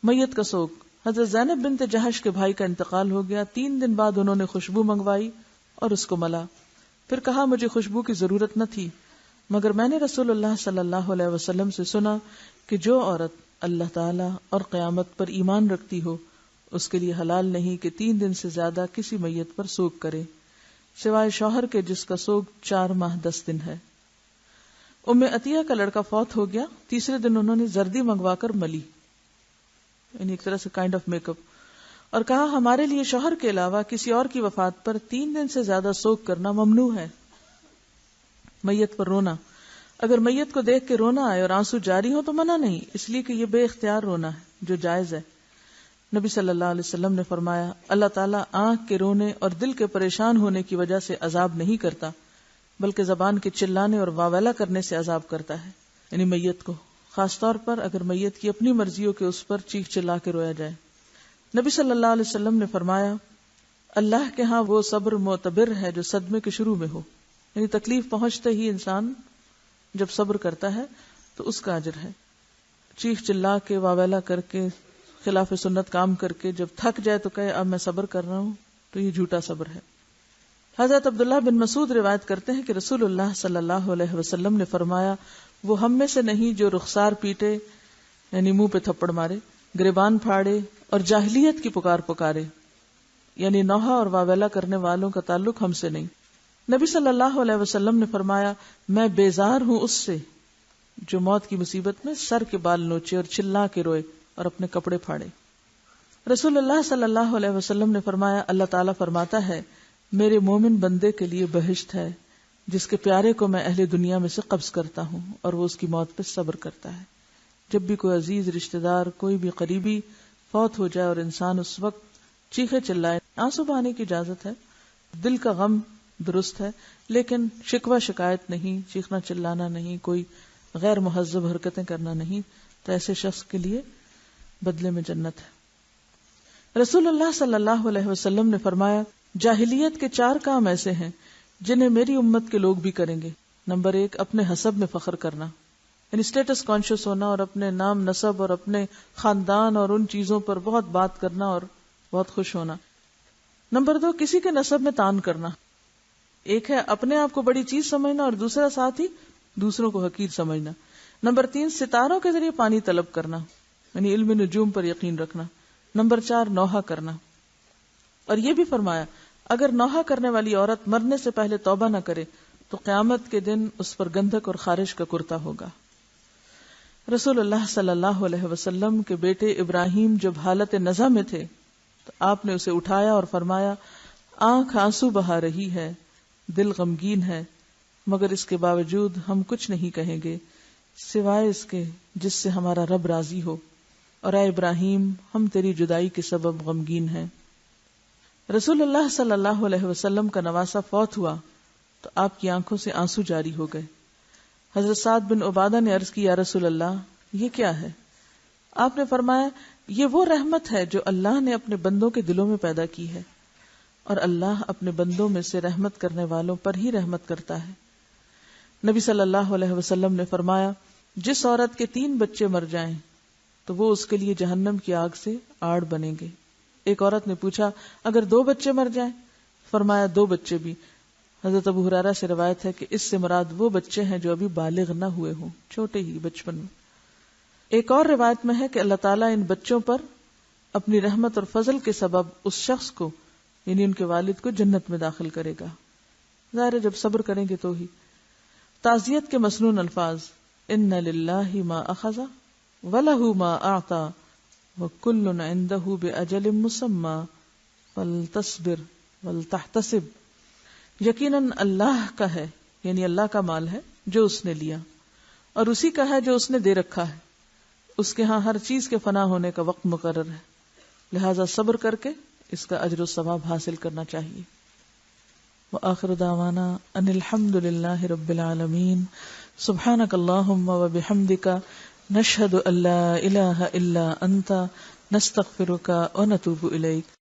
میت کا سوگ. حضرت زینب بنت جہش کے بھائی کا انتقال ہو گیا. 3 دن بعد انہوں نے خوشبو منگوائی اور اس کو ملا. پھر کہا مجھے خوشبو کی ضرورت نہ تھی، مگر میں نے رسول اللہ صلی اللہ علیہ وسلم سے سنا کہ جو عورت اللہ تعالی اور قیامت پر ایمان رکھتی ہو اس کے لیے حلال نہیں کہ 3 دن سے زیادہ کسی میت پر سوگ کرے سوائے شوہر کے جس کا سوگ 4 ماہ 10 دن ہے. ام عطیہ کا لڑکا فوت ہو گیا. تیسرے دن انہوں نے زردی منگوا کر ملی، یعنی ایک طرح سے کائنڈ آف میک اپ، اور کہا ہمارے لیے شوہر کے علاوہ کسی اور کی وفات پر 3 دن سے زیادہ سوگ کرنا ممنوع ہے. میت پر رونا، اگر میت کو دیکھ کے رونا آئے اور آنسو جاری ہو تو منع نہیں، اس لیے کہ یہ بے اختیار رونا ہے جو جائز ہے. نبی صلی اللہ علیہ وسلم نے فرمایا اللہ تعالیٰ آنکھ کے رونے اور دل کے پریشان ہونے کی وجہ سے عذاب نہیں کرتا، بلکہ زبان کے چلانے اور واویلا کرنے سے عذاب کرتا ہے، یعنی میت کو، خاص طور پر اگر میت کی اپنی مرضی ہو کہ اس پر چیخ چلا کے رویا جائے. نبی صلی اللہ علیہ وسلم نے فرمایا اللہ کے ہاں وہ صبر معتبر ہے جو صدمے کے شروع میں ہو، یعنی تکلیف پہنچتے ہی انسان جب صبر کرتا ہے تو اس کا اجر ہے. چیخ چلا کے واویلا کر کے خلاف سنت کام کر کے جب تھک جائے تو کہے اب میں صبر کر رہا ہوں تو یہ جھوٹا صبر ہے. حضرت عبداللہ بن مسعود روایت کرتے ہیں کہ رسول اللہ صلی اللہ علیہ وسلم نے فرمایا وہ ہم میں سے نہیں جو رخسار پیٹے یعنی منہ پہ تھپڑ مارے، گریبان پھاڑے اور جاہلیت کی پکارے، یعنی نوحہ اور واویلا کرنے والوں کا تعلق ہم سے نہیں. نبی صلی اللہ علیہ وسلم نے فرمایا میں بیزار ہوں اس سے جو موت کی مصیبت میں سر کے بال نوچے اور چلا کے روئے اور اپنے کپڑے پھاڑے. رسول اللہ صلی اللہ علیہ وسلم نے فرمایا اللہ تعالیٰ فرماتا ہے میرے مومن بندے کے لیے بہشت ہے جس کے پیارے کو میں اہل دنیا میں سے قبض کرتا ہوں اور وہ اس کی موت پہ صبر کرتا ہے. جب بھی کوئی عزیز رشتہ دار کوئی بھی قریبی فوت ہو جائے اور انسان اس وقت چیخے چلائے، آنسو بہانے کی اجازت ہے، دل کا غم درست ہے، لیکن شکوہ شکایت نہیں، چیخنا چلانا نہیں، کوئی غیر مہذب حرکتیں کرنا نہیں، تو ایسے شخص کے لیے بدلے میں جنت ہے. رسول اللہ صلی اللہ علیہ وسلم نے فرمایا جاہلیت کے 4 کام ایسے ہیں جنہیں میری امت کے لوگ بھی کریں گے. نمبر 1 اپنے حسب میں فخر کرنا، یعنی اسٹیٹس کانشیس ہونا اور اپنے نام نسب اور اپنے خاندان اور ان چیزوں پر بہت بات کرنا اور بہت خوش ہونا. نمبر 2 کسی کے نسب میں تان کرنا. ایک ہے اپنے آپ کو بڑی چیز سمجھنا اور دوسرا ساتھ ہی دوسروں کو حقیر سمجھنا. نمبر 3 ستاروں کے ذریعے پانی طلب کرنا، یعنی علم نجوم پر یقین رکھنا. نمبر 4 نوحہ کرنا. اور یہ بھی فرمایا اگر نوحہ کرنے والی عورت مرنے سے پہلے توبہ نہ کرے تو قیامت کے دن اس پر گندھک اور خارش کا کرتا ہوگا. رسول اللہ صلی اللہ علیہ وسلم کے بیٹے ابراہیم جب حالت نزع میں تھے تو آپ نے اسے اٹھایا اور فرمایا آنکھ آنسو بہا رہی ہے، دل غمگین ہے، مگر اس کے باوجود ہم کچھ نہیں کہیں گے سوائے اس کے جس سے ہمارا رب راضی ہو، اور اے ابراہیم ہم تیری جدائی کے سبب غمگین ہیں. رسول اللہ صلی اللہ علیہ وسلم کا نواسہ فوت ہوا تو آپ کی آنکھوں سے آنسو جاری ہو گئے. حضرت سعد بن عبادہ نے عرض کی یا رسول اللہ یہ کیا ہے؟ آپ نے فرمایا یہ وہ رحمت ہے جو اللہ نے اپنے بندوں کے دلوں میں پیدا کی ہے، اور اللہ اپنے بندوں میں سے رحمت کرنے والوں پر ہی رحمت کرتا ہے. نبی صلی اللہ علیہ وسلم نے فرمایا جس عورت کے 3 بچے مر جائیں تو وہ اس کے لیے جہنم کی آگ سے آڑ بنیں گے. ایک عورت نے پوچھا اگر 2 بچے مر جائیں؟ فرمایا 2 بچے بھی. حضرت ابو ہریرہ سے روایت ہے کہ اس سے مراد وہ بچے ہیں جو ابھی بالغ نہ ہوئے ہوں، چھوٹے ہی بچپن میں. ایک اور روایت میں ہے کہ اللہ تعالیٰ ان بچوں پر اپنی رحمت اور فضل کے سبب اس شخص کو یعنی ان کے والد کو جنت میں داخل کرے گا. ظاہر ہے جب صبر کریں گے تو ہی. تعزیت کے مسنون الفاظ ان للہ ما اخذ ولہ ما اعطى وکل عنده باجل مسمى فلتصبر ولتحتسب. یقیناً اللہ کا ہے یعنی اللہ کا مال ہے جو اس نے لیا اور اسی کا ہے جو اس نے دے رکھا ہے، اس کے ہاں ہر چیز کے فنا ہونے کا وقت مقرر ہے، لہذا صبر کر کے اس کا اجر و ثواب حاصل کرنا چاہیے. وآخر دعوانا ان الحمد للہ رب العالمین. سبحانک اللہم وبحمدک نشہد ان لا الہ الا انت نستغفرک ونتوب الیک.